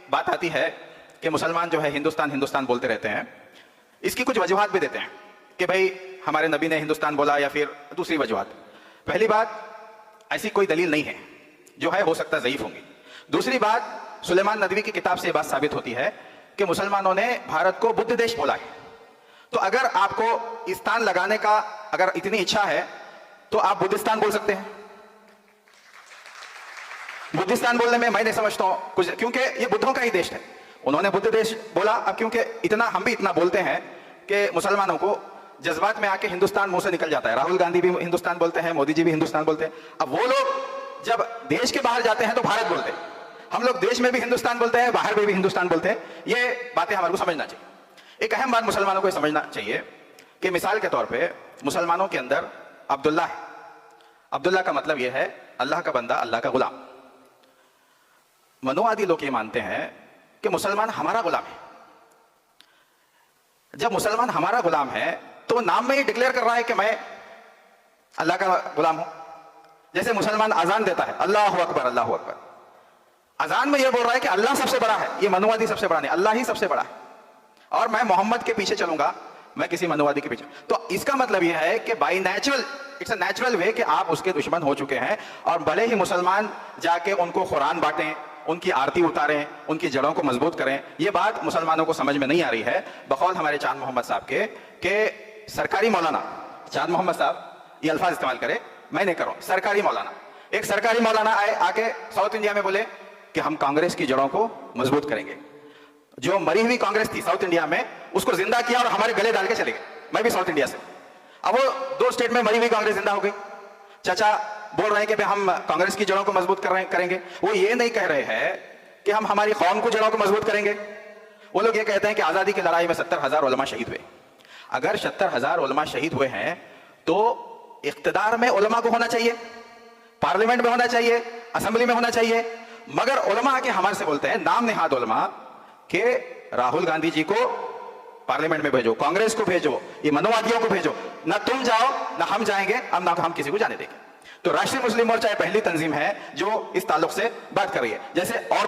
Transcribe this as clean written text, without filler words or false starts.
बात आती है कि मुसलमान जो है हिंदुस्तान हिंदुस्तान बोलते रहते हैं, इसकी कुछ वजूहात भी देते हैं कि भाई हमारे नबी ने हिंदुस्तान बोला या फिर दूसरी वजूहात। पहली बात, ऐसी कोई दलील नहीं है, जो है हो सकता है ज़ईफ होंगी। दूसरी बात, सुलेमान नदवी की किताब से ये बात साबित होती है कि मुसलमानों ने भारत को बुद्ध देश बोला है। तो अगर आपको स्थान लगाने का अगर इतनी इच्छा है तो आप बुद्धिस्तान बोल सकते हैं। बुद्धिस्तान बोलने में मैं नहीं समझता हूं कुछ, क्योंकि ये बुद्धों का ही देश है, उन्होंने बुद्ध देश बोला। अब क्योंकि इतना हम भी इतना बोलते हैं कि मुसलमानों को जज्बात में आके हिंदुस्तान मुंह से निकल जाता है। राहुल गांधी भी हिंदुस्तान बोलते हैं, मोदी जी भी हिंदुस्तान बोलते हैं। अब वो लोग जब देश के बाहर जाते हैं तो भारत बोलते हैं, हम लोग देश में भी हिंदुस्तान बोलते हैं, बाहर में भी हिंदुस्तान बोलते हैं। ये बातें हमारे को समझना चाहिए। एक अहम बात मुसलमानों को समझना चाहिए कि मिसाल के तौर पे मुसलमानों के अंदर अब्दुल्ला है। अब्दुल्ला का मतलब यह है अल्लाह का बंदा, अल्लाह का गुलाम। मनुवादी लोग ये मानते हैं कि मुसलमान हमारा गुलाम है। जब मुसलमान हमारा गुलाम है तो नाम में ही डिक्लेयर कर रहा है कि मैं अल्लाह का गुलाम हूं। जैसे मुसलमान अजान देता है, अल्लाहु अकबर अल्लाहु अकबर, अजान में यह बोल रहा है कि अल्लाह सबसे बड़ा है। ये मनुवादी सबसे बड़ा नहीं, अल्लाह ही सबसे बड़ा है और मैं मोहम्मद के पीछे चलूंगा, मैं किसी मनुवादी के पीछे। तो इसका मतलब यह है कि by natural, it's a natural way कि आप उसके दुश्मन हो चुके हैं। और भले ही मुसलमान जाके उनको कुरान बांटें, उनकी आरती उतारें, उनकी जड़ों को मजबूत करें, यह बात मुसलमानों को समझ में नहीं आ रही है। बकौल हमारे चांद मोहम्मद साहब के सरकारी मौलाना चांद मोहम्मद साहब ये अल्फाज इस्तेमाल करे, मैं नहीं कर रहा हूं, सरकारी मौलाना, एक सरकारी मौलाना आए आके साउथ इंडिया में बोले कि हम कांग्रेस की जड़ों को मजबूत करेंगे। जो मरी हुई कांग्रेस थी साउथ इंडिया में, उसको जिंदा किया और हमारे गले डाल के चले गए। मैं भी साउथ इंडिया से। अब वो 2 स्टेट में मरी हुई कांग्रेस जिंदा हो गई। चाचा बोल रहे हैं कि भाई हम कांग्रेस की जड़ों को मजबूत करेंगे। वो ये नहीं कह रहे हैं कि हम हमारी कौम को जड़ों को मजबूत करेंगे। वो लोग ये कहते हैं कि आजादी की लड़ाई में 70,000 उलमा शहीद हुए। अगर 70,000 उलमा शहीद हुए हैं तो इख्तिदार में उलमा को होना चाहिए, पार्लियामेंट में होना चाहिए, असेंबली में होना चाहिए। मगर उलमा आके हमारे से बोलते हैं, नाम निहाद उलमा, कि राहुल गांधी जी को पार्लियामेंट में भेजो, कांग्रेस को भेजो, ये मनुवादियों को भेजो, ना तुम जाओ ना हम जाएंगे, अब ना हम किसी को जाने देंगे। तो राष्ट्रीय मुस्लिम मोर्चा पहली तंजीम है जो इस ताल्लुक से बात कर रही है। जैसे और